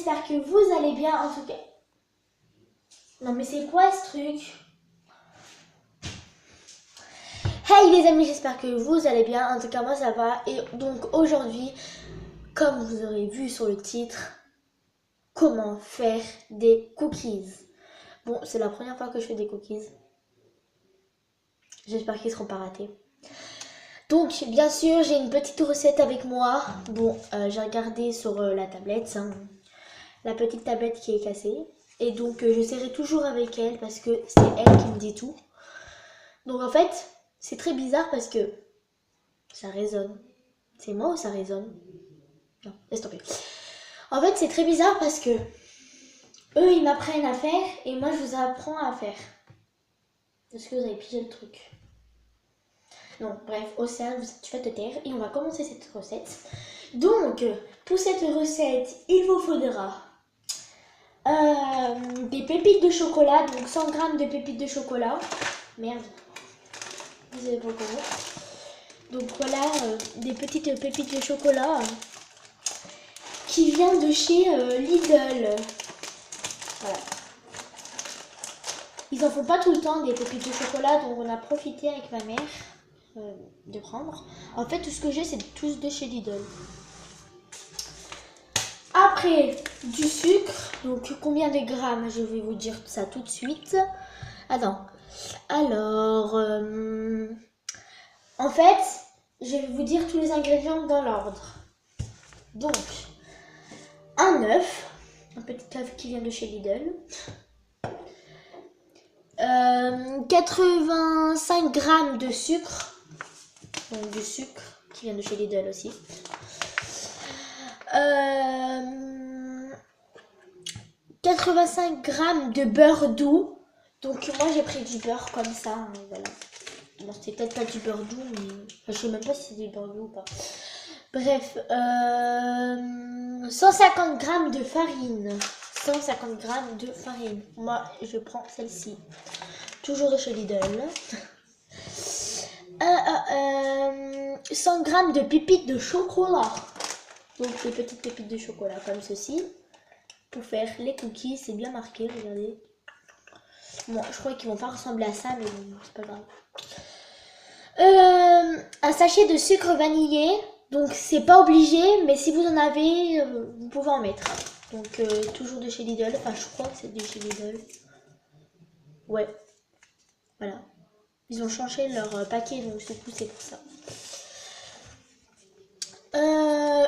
j'espère que vous allez bien en tout cas. Non mais c'est quoi ce truc? Hey les amis, j'espère que vous allez bien, en tout cas moi ça va. Et donc aujourd'hui, comme vous aurez vu sur le titre, comment faire des cookies. Bon, c'est la première fois que je fais des cookies. J'espère qu'ils seront pas ratés. Donc bien sûr j'ai une petite recette avec moi. Bon, j'ai regardé sur la tablette, hein, la petite tablette qui est cassée. Et donc je serai toujours avec elle parce que c'est elle qui me dit tout. Donc en fait, c'est très bizarre parce que ça résonne. C'est moi ou ça résonne? Non, laisse tomber. En fait, c'est très bizarre parce que eux, ils m'apprennent à faire et moi, je vous apprends à faire. Est-ce que vous avez pigé le truc? Non, bref, Océane, tu vas te taire et on va commencer cette recette. Donc, pour cette recette, il vous faudra des pépites de chocolat, donc 100 g de pépites de chocolat. Merde, vous avez pas compris. Donc voilà, des petites pépites de chocolat qui vient de chez Lidl. Voilà. Ils en font pas tout le temps des pépites de chocolat, donc on a profité avec ma mère de prendre. En fait, tout ce que j'ai, c'est tous de chez Lidl. Après, du sucre. Donc combien de grammes? Je vais vous dire ça tout de suite. Attends. Alors, en fait, je vais vous dire tous les ingrédients dans l'ordre. Donc, un œuf, un petit œuf qui vient de chez Lidl. 85 g de sucre, donc du sucre qui vient de chez Lidl aussi. 85 g de beurre doux. Donc moi j'ai pris du beurre comme ça, hein, voilà. Bon, c'est peut-être pas du beurre doux, mais je sais même pas si c'est du beurre doux ou pas. Bref, 150 g de farine. 150 g de farine. Moi, je prends celle-ci. Toujours de chez Lidl. 100 g de pépites de chocolat. Donc des petites pépites de chocolat comme ceci. Pour faire les cookies, c'est bien marqué, regardez. Bon, je crois qu'ils vont pas ressembler à ça, mais bon, c'est pas grave. Un sachet de sucre vanillé. Donc c'est pas obligé, mais si vous en avez, vous pouvez en mettre. Donc toujours de chez Lidl. Enfin, je crois que c'est de chez Lidl. Ouais. Voilà. Ils ont changé leur paquet, donc du coup c'est pour ça.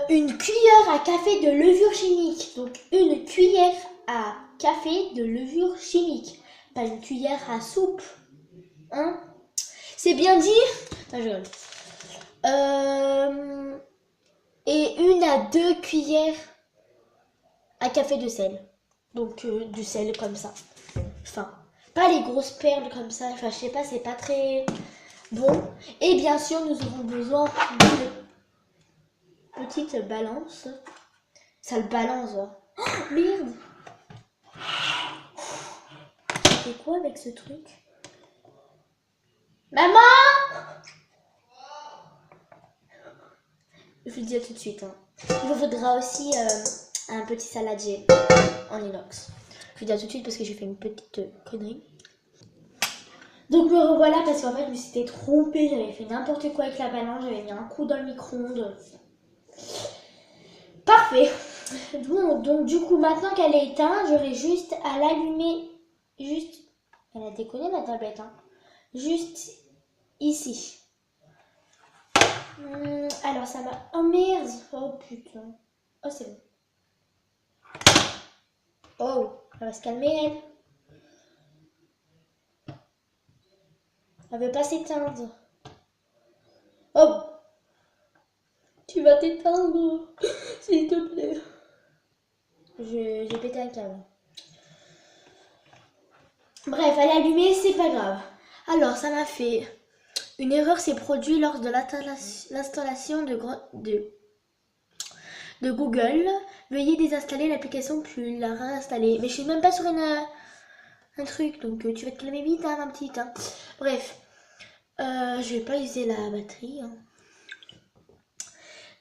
Une cuillère à café de levure chimique. Donc une cuillère à café de levure chimique. Pas une cuillère à soupe. Hein? C'est bien dit? Non, je rigole. Et 1 à 2 cuillères à café de sel. Donc du sel comme ça. Enfin, pas les grosses perles comme ça. Enfin, je sais pas, c'est pas très bon. Et bien sûr, nous aurons besoin d'une petite balance. Ça le balance. Oh, merde! C'est quoi avec ce truc? Maman! Je vous le dis tout de suite. Hein. Il vous faudra aussi un petit saladier en inox. Je vous le dis tout de suite parce que j'ai fait une petite connerie. Donc me revoilà parce qu'en fait je me suis trompée. J'avais fait n'importe quoi avec la balance. J'avais mis un coup dans le micro-ondes. Parfait. Bon, donc du coup maintenant qu'elle est éteinte, j'aurai juste à l'allumer. Juste... Elle a déconné la tablette. Hein. Juste ici. Alors ça m'a... Oh merde. Oh putain. Oh c'est bon. Oh, elle va se calmer elle. Elle veut pas s'éteindre. Oh, tu vas t'éteindre, s'il te plaît. J'ai pété un câble. Bref, elle est allumée, c'est pas grave. Alors, ça m'a fait... Une erreur s'est produite lors de l'installation de Google. Veuillez désinstaller l'application puis la réinstaller. Mais je suis même pas sur un truc, donc tu vas te calmer vite, hein, ma petite. Hein. Bref, je vais pas user la batterie. Hein.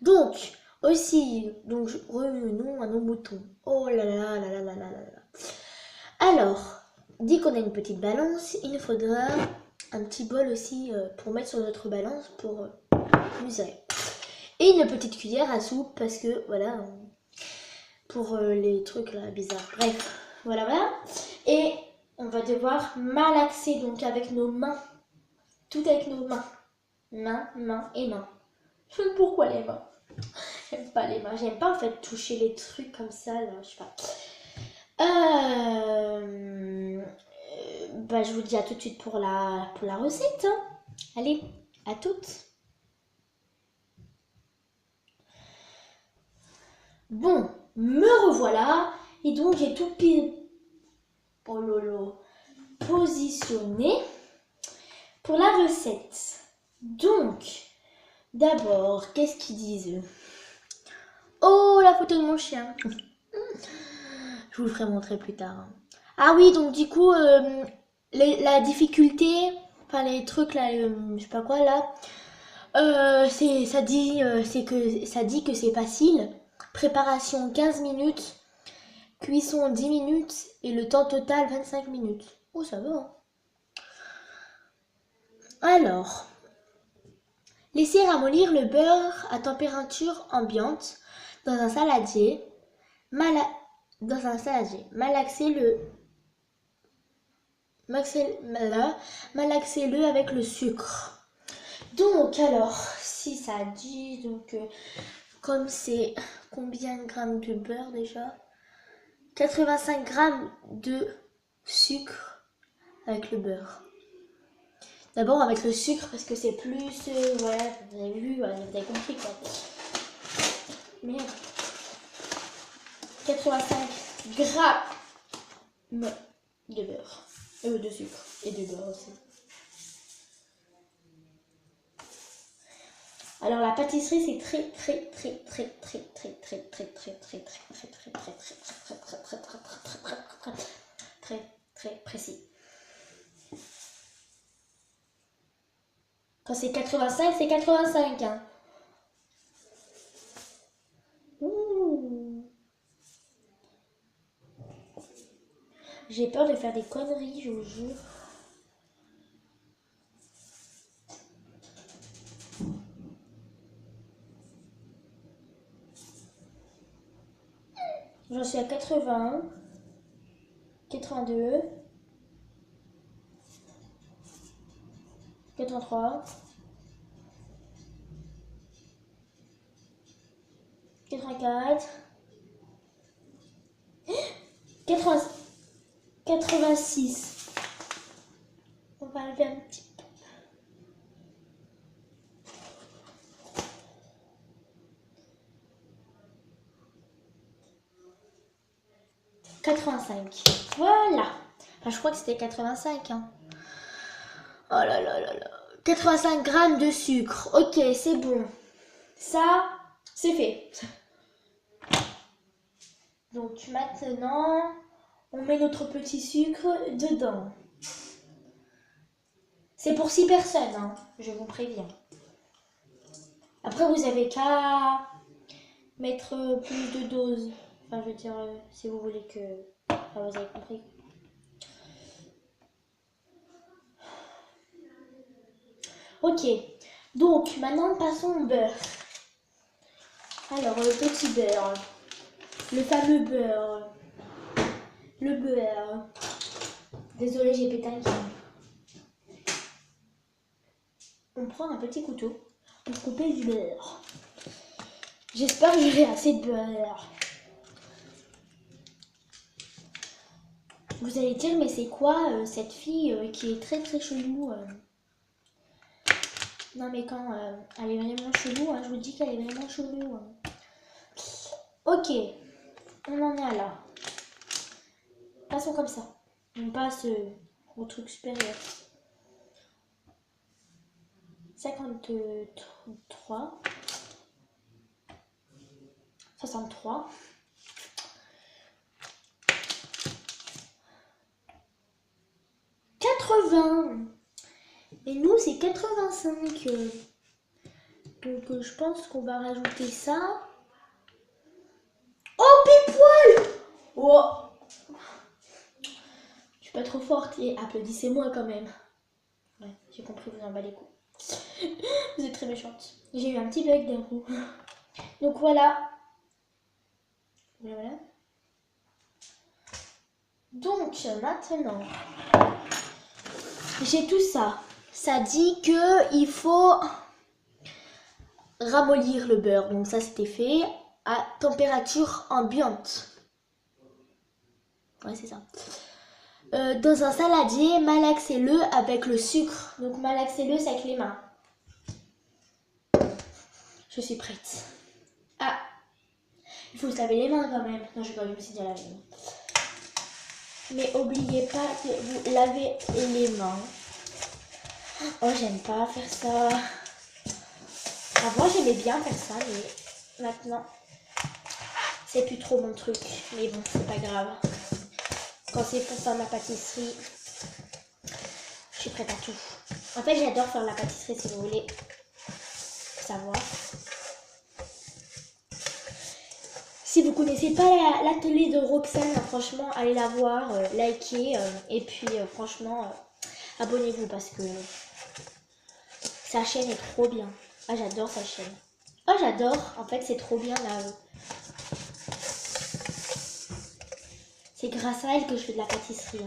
Donc, Aussi, donc revenons à nos moutons. Oh là là là là là là là là. Alors, dès qu'on a une petite balance, il nous faudra un petit bol aussi pour mettre sur notre balance pour mesurer. Et une petite cuillère à soupe parce que voilà, pour les trucs là bizarres. Bref, voilà voilà. Et on va devoir malaxer donc avec nos mains. Tout avec nos mains. Mains, mains et mains. Pourquoi les mains? J'aime pas les mains. J'aime pas en fait toucher les trucs comme ça là. Je sais pas. Bah, je vous dis à tout de suite pour la recette. Hein. Allez, à toutes. Bon, me revoilà. Et donc, j'ai tout positionné pour la recette. Donc, d'abord, qu'est-ce qu'ils disent? Oh, la photo de mon chien. Je vous le ferai montrer plus tard. Ah oui, donc du coup, la difficulté, enfin les trucs là, je sais pas quoi là, ça dit que c'est facile. Préparation 15 minutes, cuisson 10 minutes et le temps total 25 minutes. Oh, ça va. Hein. Alors, laissez ramollir le beurre à température ambiante dans un saladier. Malaxez-le avec le sucre. Donc alors, si ça dit, donc comme c'est combien de grammes de beurre déjà? 85 grammes de sucre avec le beurre. D'abord avec le sucre parce que c'est plus, voilà, vous avez vu, voilà, vous avez compris quoi. Merde. 85 grammes de beurre. De sucre et de beurre aussi. Alors la pâtisserie c'est très précis. Quand c'est 85, c'est 85 hein. Ouh. J'ai peur de faire des conneries, je vous jure. J'en suis à 81, 82, 83, 84, 86. On va lever un petit peu. 85. Voilà. Enfin, je crois que c'était 85. Hein. Oh là là là là. 85 grammes de sucre. Ok, c'est bon. Ça, c'est fait. Donc maintenant, on met notre petit sucre dedans. C'est pour 6 personnes, hein, je vous préviens. Après, vous avez qu'à mettre plus de doses. Enfin, je veux dire, si vous voulez que... Enfin, vous avez compris. Ok, donc maintenant passons au beurre. Alors, le petit beurre, le fameux beurre, le beurre. Désolée, j'ai pété un câble. On prend un petit couteau pour couper du beurre. J'espère que j'aurai assez de beurre. Vous allez dire, mais c'est quoi cette fille qui est très très chelou Non mais quand elle est vraiment chelou, hein, je vous dis qu'elle est vraiment chelou. Hein. Ok, on en est à là. Passons comme ça. On passe au truc supérieur. 53. 63. 80. Et nous, c'est 85. Donc, je pense qu'on va rajouter ça. Oh, je suis pas trop forte et applaudissez-moi quand même. Ouais, j'ai compris, vous en bats les coups. Vous êtes très méchante. J'ai eu un petit bug d'un coup. Donc voilà. Voilà. Donc maintenant, j'ai tout ça. Ça dit que il faut ramollir le beurre. Donc ça c'était fait à température ambiante. Ouais, c'est ça. Dans un saladier, malaxez-le avec le sucre. Donc malaxez-le, c'est avec les mains. Je suis prête. Ah, il faut se laver les mains quand même. Non, je me suis déjà lavé. Mais oubliez pas de vous laver les mains. Oh, j'aime pas faire ça. Avant, j'aimais bien faire ça, mais maintenant, c'est plus trop mon truc. Mais bon, c'est pas grave. Quand c'est pour faire ma pâtisserie, je suis prête à tout. En fait, j'adore faire la pâtisserie, si vous voulez savoir. Si vous connaissez pas l'atelier de Roxane, franchement, allez la voir, likez, et puis franchement, abonnez-vous parce que sa chaîne est trop bien. Ah, j'adore sa chaîne. Oh, j'adore, en fait, c'est trop bien là. C'est grâce à elle que je fais de la pâtisserie.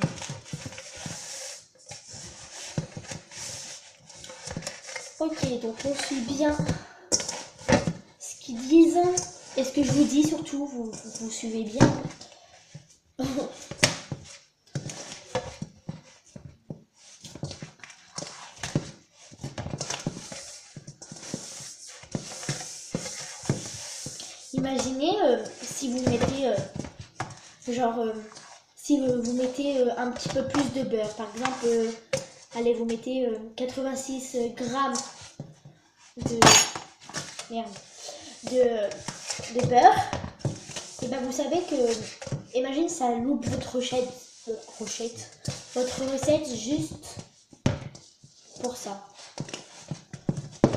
Ok, donc on suit bien ce qu'ils disent. Et ce que je vous dis surtout, vous suivez bien. Imaginez si vous mettez, si vous mettez un petit peu plus de beurre. Par exemple, allez, vous mettez 86 grammes de, merde, de beurre. Et ben vous savez que, imagine ça loupe votre recette, votre recette juste pour ça.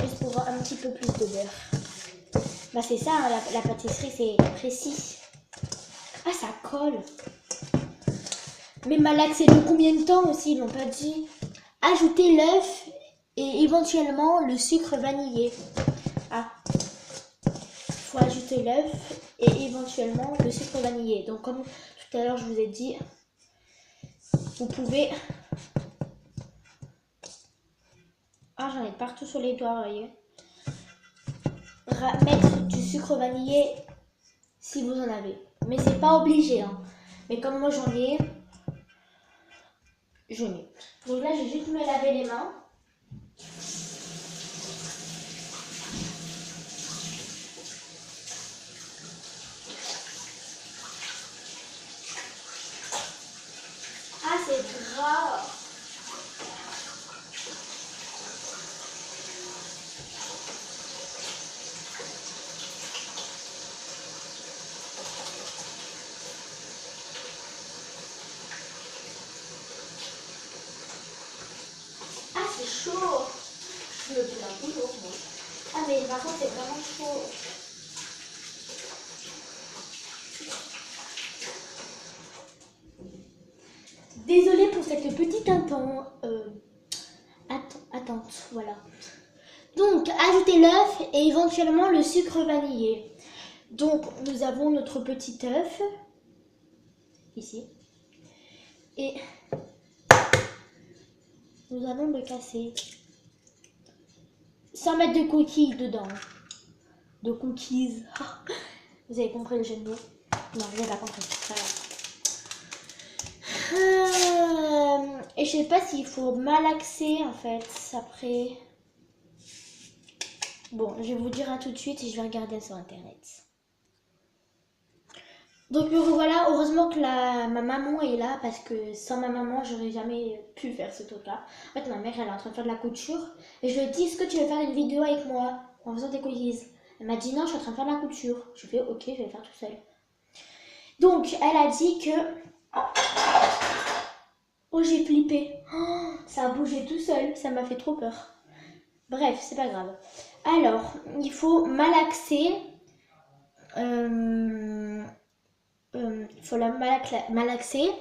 Juste pour un petit peu plus de beurre. Bah c'est ça, hein, la pâtisserie, c'est précis. Ah, ça colle. Mais malaxer de combien de temps aussi, ils l'ont pas dit. Ajoutez l'œuf et éventuellement le sucre vanillé. Ah, il faut ajouter l'œuf et éventuellement le sucre vanillé. Donc comme tout à l'heure je vous ai dit, vous pouvez... Ah, j'en ai partout sur les doigts, vous voyez. Mettre du sucre vanillé si vous en avez. Mais c'est pas obligé, hein. Mais comme moi j'en ai, je mets. Donc là, je vais juste me laver les mains. Ah, c'est gras. Ah, c'est chaud. Je me plains toujours, moi. Ah, mais par contre, c'est vraiment chaud. Désolée pour cette petite attente, voilà. Donc, ajoutez l'œuf et éventuellement le sucre vanillé. Donc, nous avons notre petit œuf, ici. Et nous allons le casser. Sans mettre de coquilles dedans. De cookies. Vous avez compris le jeu de mots? Non, vous n'avez pas compris. Et je sais pas s'il faut malaxer en fait après. Bon, je vais vous dire tout de suite et je vais regarder sur internet. Donc me revoilà, heureusement que ma maman est là parce que sans ma maman j'aurais jamais pu faire ce truc là. En fait ma mère elle est en train de faire de la couture et je lui ai dit est-ce que tu veux faire une vidéo avec moi en faisant des cookies. Elle m'a dit non, je suis en train de faire de la couture. Je lui ai fait ok, je vais le faire tout seul. Donc elle a dit que... Oh, j'ai flippé. Oh, ça a bougé tout seul, ça m'a fait trop peur. Bref, c'est pas grave. Alors, il faut malaxer faut la malaxer.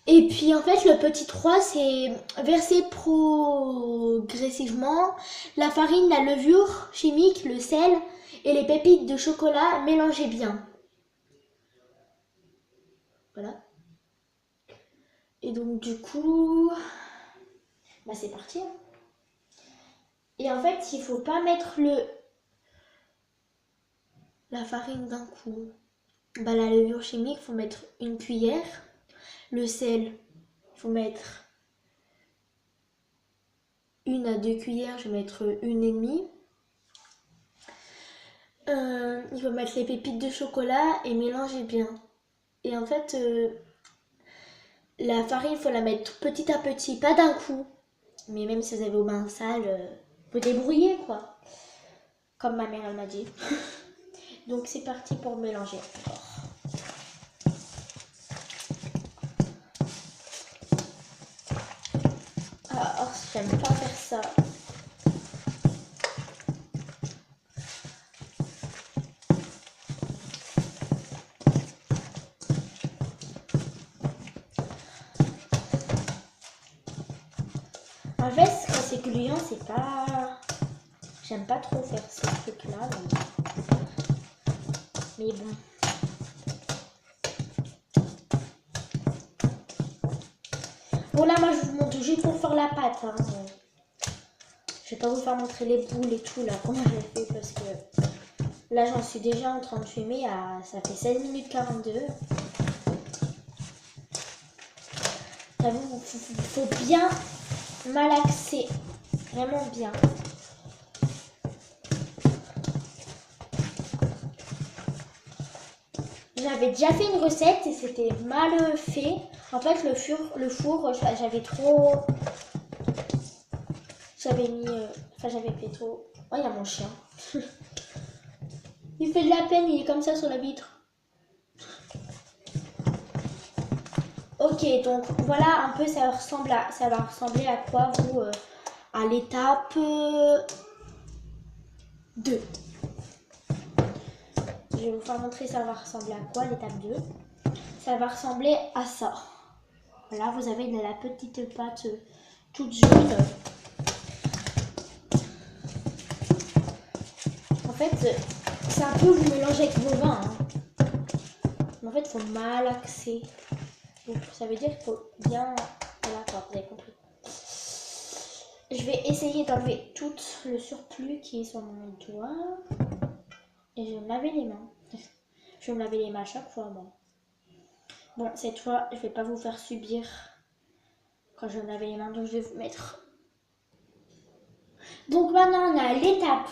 Et puis en fait le petit 3 c'est verser progressivement la farine, la levure chimique, le sel et les pépites de chocolat, mélangez bien. Voilà. Et donc du coup, bah c'est parti. Et en fait il faut pas mettre la farine d'un coup. Bah la levure chimique, il faut mettre une cuillère. Le sel, il faut mettre 1 à 2 cuillères, je vais mettre 1,5. Il faut mettre les pépites de chocolat et mélanger bien. Et en fait, la farine, il faut la mettre petit à petit, pas d'un coup. Mais même si vous avez aux mains sales, vous débrouillez quoi. Comme ma mère elle m'a dit. Donc c'est parti pour mélanger. Alors, j'aime pas faire ça. En fait, quand c'est gluant, c'est pas... J'aime pas trop faire ces trucs-là. Mais bon. Bon là, moi, je vous montre juste pour faire la pâte. Hein. Je vais pas vous faire montrer les boules et tout, là, comment j'ai fait, parce que... Là, j'en suis déjà en train de fumer. Ça fait 16 minutes 42. J'avoue, il faut bien malaxer. Vraiment bien. J'avais déjà fait une recette et c'était mal fait. En fait, le four, j'avais trop... J'avais mis... Enfin, j'avais fait trop... Oh, il y a mon chien. Il fait de la peine, il est comme ça sur la vitre. Ok, donc voilà un peu, ça va ressembler à quoi, vous, à l'étape 2. Je vais vous faire montrer ça va ressembler à quoi, l'étape 2. Ça va ressembler à ça. Voilà, vous avez de la petite pâte toute jaune. En fait, c'est un peu vous mélangez avec vos vins. Hein. Mais en fait, il faut malaxer. Donc, ça veut dire qu'il faut bien... Voilà, quoi, vous avez compris. Je vais essayer d'enlever tout le surplus qui est sur mon doigt. Et je vais me laver les mains. Je vais me laver les mains à chaque fois, moi. Bon, cette fois, je vais pas vous faire subir quand je vais me laver les mains. Donc, je vais vous mettre... Donc, maintenant, on a l'étape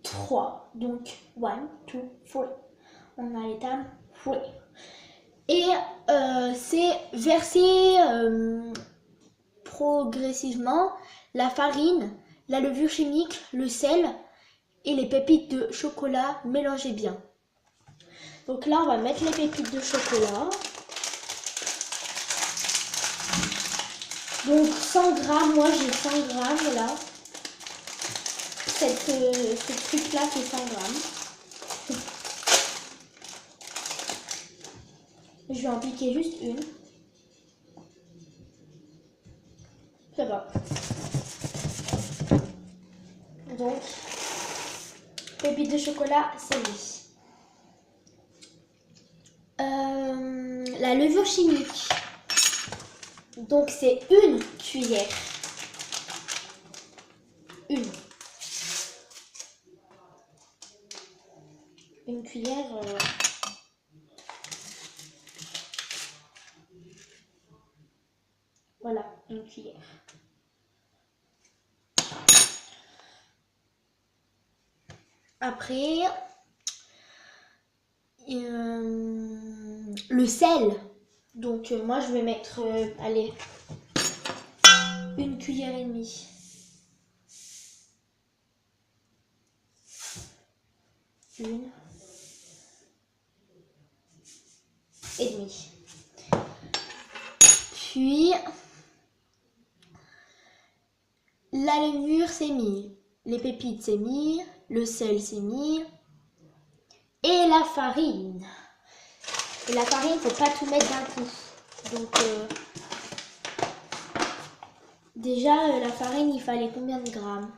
3. Donc, 1, 2, 3. On a l'étape 3. Et c'est verser progressivement la farine, la levure chimique, le sel et les pépites de chocolat mélangez bien. Donc là, on va mettre les pépites de chocolat. Donc 100 grammes, moi j'ai 100 grammes là. Ce truc là fait 100 grammes. Je vais en piquer juste une. Ça va. Donc, pépites de chocolat, c'est mis. La levure chimique. Donc, c'est 1 cuillère. Une cuillère. Voilà, 1 cuillère. Après, le sel. Donc, moi, je vais mettre, allez, 1 cuillère et demie. Une et demie. Puis, la levure, c'est mis. Les pépites, c'est mis. Le sel, c'est mis. Et la farine. Et la farine, faut pas tout mettre d'un coup. Donc, déjà, la farine, il fallait combien de grammes?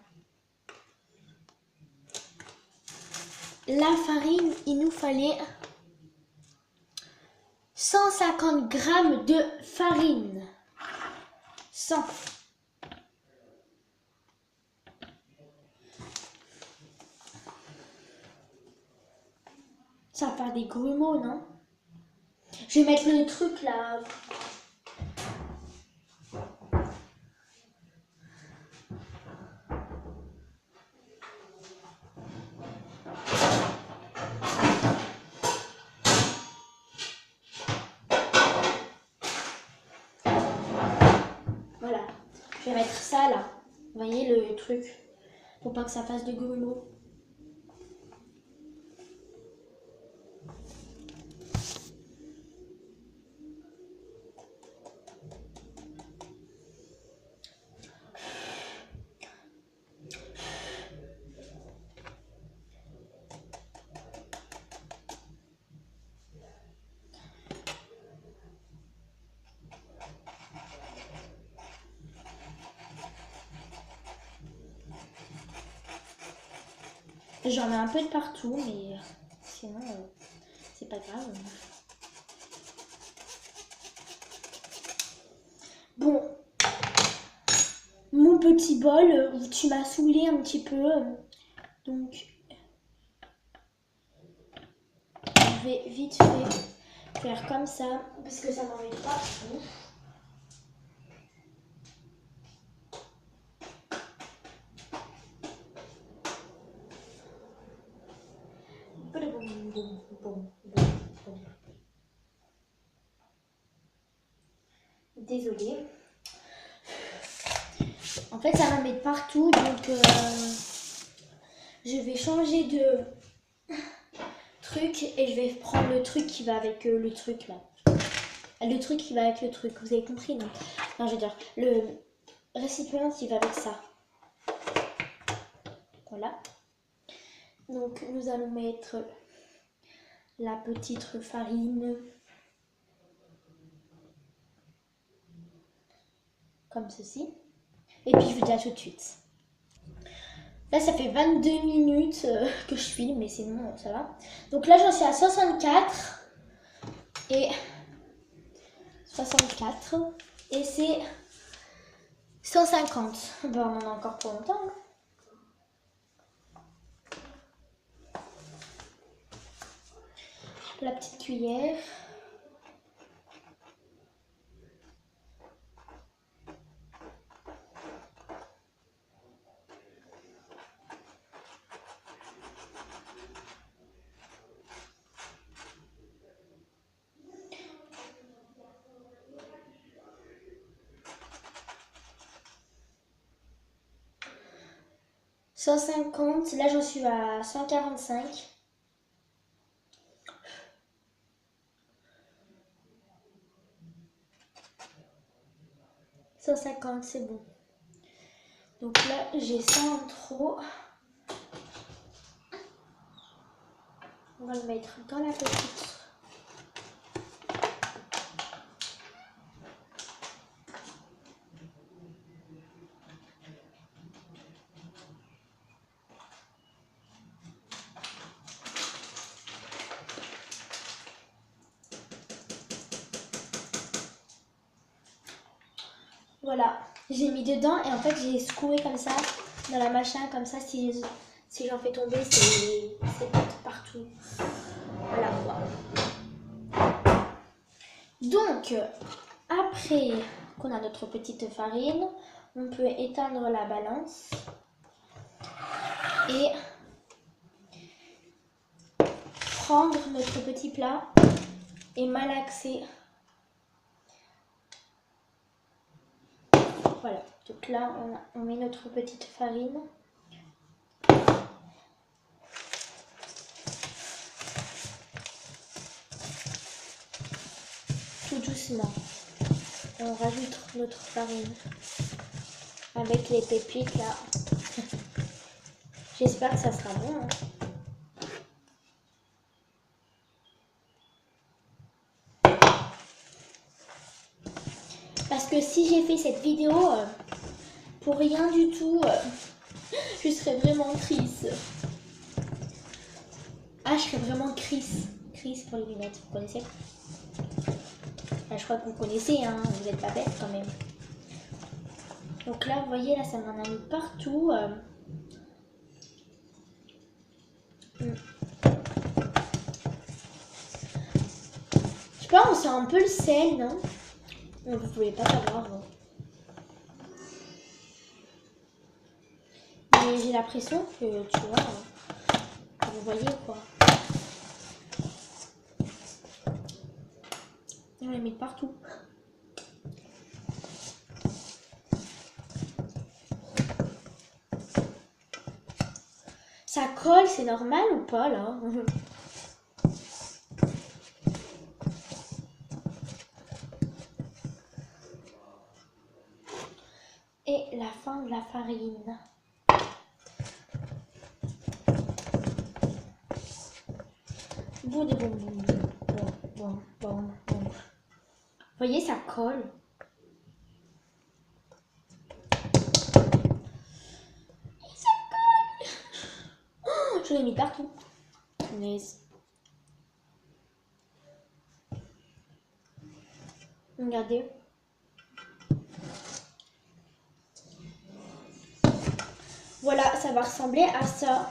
La farine, il nous fallait 150 grammes de farine. 100. Ça va faire des grumeaux, non? Je vais mettre le truc là. Voilà. Je vais mettre ça là. Vous voyez le truc? Pour pas que ça fasse de grumeaux. J'en mets un peu de partout, mais sinon, c'est pas grave. Bon, mon petit bol, tu m'as saoulé un petit peu. Donc, je vais vite fait faire comme ça, parce que ça m'embête pas. Désolée. En fait, ça m'embête partout, donc je vais changer de truc et je vais prendre le truc qui va avec le truc là. Le truc qui va avec le truc, vous avez compris, non? Non, je veux dire, le récipient qui va avec ça. Voilà. Donc, nous allons mettre la petite farine. Comme ceci. Et puis, je vous dis à tout de suite. Là, ça fait 22 minutes que je filme, mais sinon, ça va. Donc là, j'en suis à 64. Et 64. Et c'est 150. Ben, on en a encore pour longtemps. Hein. La petite cuillère. « 150, là j'en suis à 145. 150, c'est bon. Donc là, j'ai ça en trop. On va le mettre dans la petite. Voilà, j'ai mis dedans et en fait j'ai secoué comme ça dans la machin, comme ça si j'en fais tomber c'est partout. Voilà. Donc après qu'on a notre petite farine, on peut éteindre la balance et prendre notre petit plat et malaxer. Voilà, donc là on met notre petite farine. Tout doucement. On rajoute notre farine avec les pépites là. J'espère que ça sera bon. Hein. Parce que si j'ai fait cette vidéo pour rien du tout, je serais vraiment triste. Ah, je serais vraiment Chris. Chris pour les lunettes, vous connaissez? Je crois que vous connaissez, hein, vous n'êtes pas bête quand même. Donc là, vous voyez, là, ça m'en a mis partout. Je sais pas, on sent un peu le sel, non? Mais vous pouvez pas savoir. Bon. Mais j'ai l'impression que, tu vois, vous voyez quoi. On les met partout. Ça colle, c'est normal ou pas là? Et la fin de la farine. Bon, bon, bon, bon, bon, bon. Vous voyez, ça colle. Et ça colle. Oh, je l'ai mis partout. Punaise. Regardez. Voilà, ça va ressembler à ça.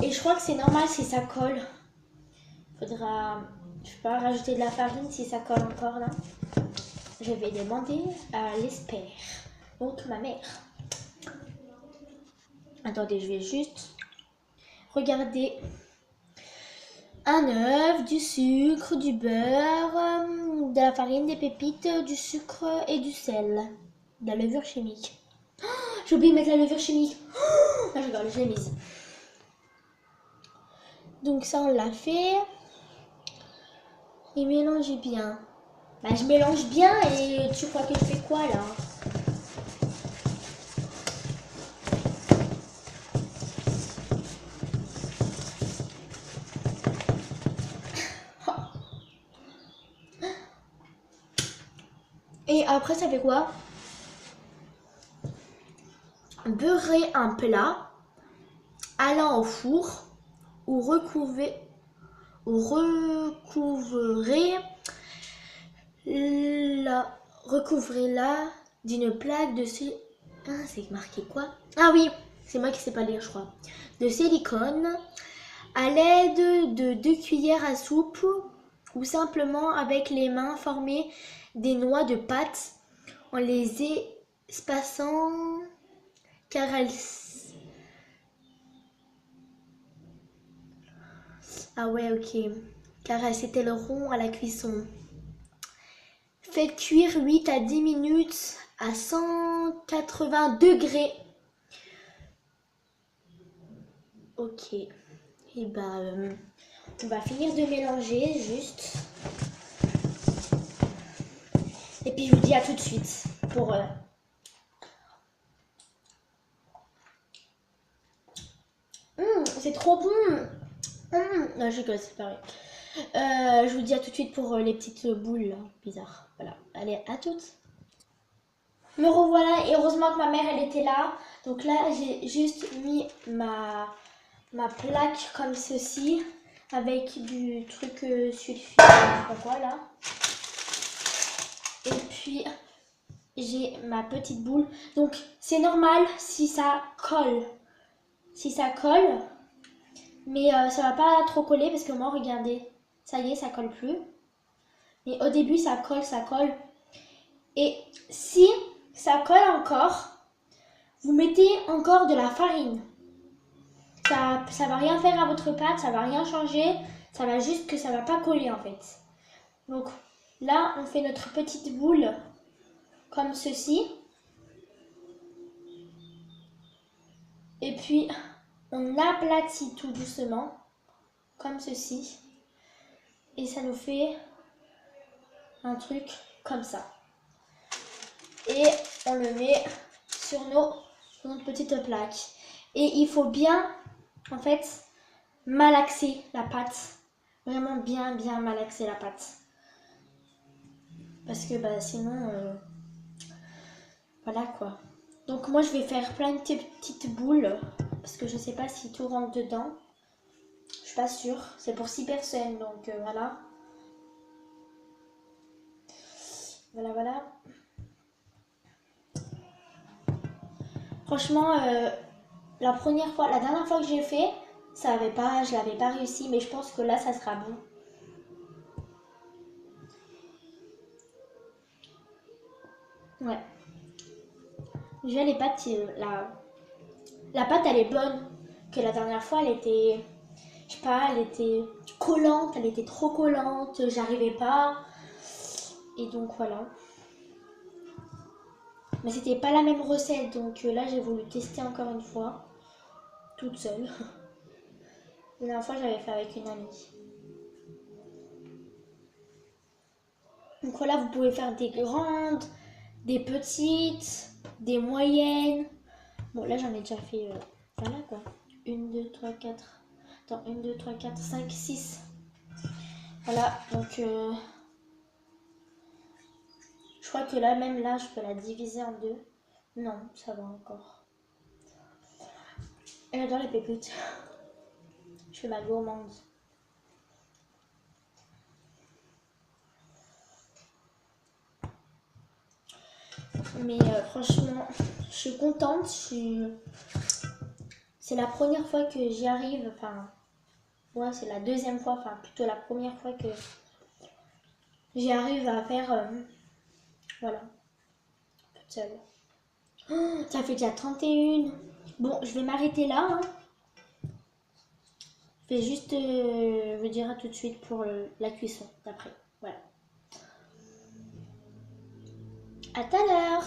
Et je crois que c'est normal si ça colle. Faudra, je sais pas, rajouter de la farine si ça colle encore là. Je vais demander à l'expert, donc ma mère. Attendez, je vais juste regarder. Un œuf, du sucre, du beurre, de la farine, des pépites, du sucre et du sel. De la levure chimique. Oh, j'ai oublié de mettre la levure chimique. Oh, je rigole, je l'ai mise. Donc ça, on l'a fait. Et mélangez bien. Bah, je mélange bien et tu crois que je fais quoi là? Et après, ça fait quoi? Beurrer un plat, allant au four ou recouvrer recouvrez-la d'une plaque de c'est marqué quoi? Ah oui, c'est moi qui sais pas lire, je crois. De silicone à l'aide de 2 cuillères à soupe ou simplement avec les mains former des noix de pâte en les espaçant car elles... Ah ouais, ok. Car elles s'étaleront à la cuisson. Faites cuire 8 à 10 minutes à 180 degrés. Ok. Et ben, on va finir de mélanger juste. Et puis je vous dis à tout de suite pour... c'est trop bon. Non, je rigole, c'est pareil. Je vous dis à tout de suite pour les petites boules là, bizarres. Voilà, allez, à toutes. Me revoilà et heureusement que ma mère elle était là. Donc là j'ai juste mis ma plaque comme ceci avec du truc sulfite, je sais pas quoi là. Et puis j'ai ma petite boule. Donc c'est normal si ça colle. Si ça colle, mais ça va pas trop coller parce que moi regardez, ça y est, ça colle plus. Mais au début ça colle. Et si ça colle encore, vous mettez encore de la farine. Ça va rien faire à votre pâte, ça va rien changer, ça va juste que ça va pas coller en fait. Donc là, on fait notre petite boule comme ceci. Et puis on aplatit tout doucement comme ceci. Et ça nous fait un truc comme ça. Et on le met sur notre petite plaque. Et il faut bien, en fait, malaxer la pâte. Vraiment bien malaxer la pâte. Parce que bah, sinon, Voilà quoi. Donc moi je vais faire plein de petites boules parce que je sais pas si tout rentre dedans. Je suis pas sûre. C'est pour 6 personnes donc voilà. Voilà. Franchement, la dernière fois que j'ai fait, je l'avais pas réussi, mais je pense que là ça sera bon. Ouais. Déjà les pâtes, la pâte elle est bonne. Que la dernière fois elle était, je sais pas, elle était collante, elle était trop collante, j'arrivais pas. Et donc voilà. Mais c'était pas la même recette, donc là j'ai voulu tester encore une fois, toute seule. La dernière fois j'avais fait avec une amie. Donc voilà, vous pouvez faire des grandes, des petites, des moyennes. Bon là j'en ai déjà fait, voilà quoi. 1, 2, 3, 4. Attends, 1, 2, 3, 4, 5, 6. Voilà, donc je crois que là, même là, je peux la diviser en deux. Non, ça va encore. Et j'adore les pépites. Je fais ma gourmande. Mais franchement, je suis contente. C'est la première fois que j'y arrive. Enfin, ouais, c'est la deuxième fois. Enfin, plutôt la première fois que j'y arrive à faire. Voilà, toute seule. Oh, ça fait déjà 31. Bon, je vais m'arrêter là. Hein. Je vais juste vous dire tout de suite pour la cuisson d'après. Voilà. À tout à l'heure.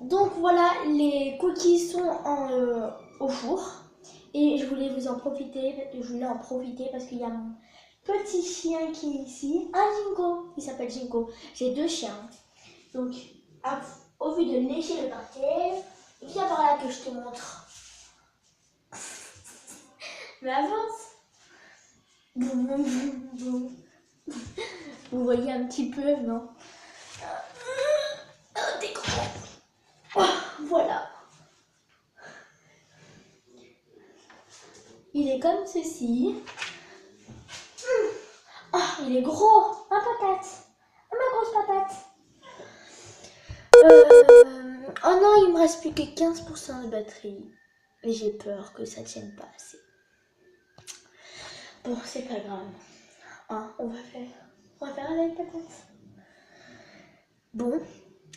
Donc voilà, les cookies sont au four. Et je voulais en profiter parce qu'il y a mon petit chien qui est ici. Un Jingo, il s'appelle Jingo. J'ai 2 chiens. Donc, au vu de lécher le parquet, viens par là que je te montre. Mais avance. Vous voyez un petit peu, non? T'es gros. Voilà. Il est comme ceci. Il est gros. Un patate. Ma grosse patate. Oh non, il me reste plus que 15% de batterie. Et j'ai peur que ça tienne pas assez. Bon, c'est pas grave. Hein, on va faire avec patate. Bon,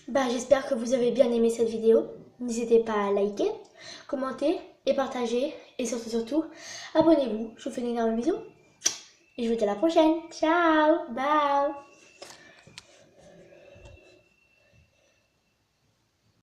bah j'espère que vous avez bien aimé cette vidéo. N'hésitez pas à liker, commenter et partager. Et surtout, abonnez-vous. Je vous fais une énorme bisou. Et je vous dis à la prochaine. Ciao, bye.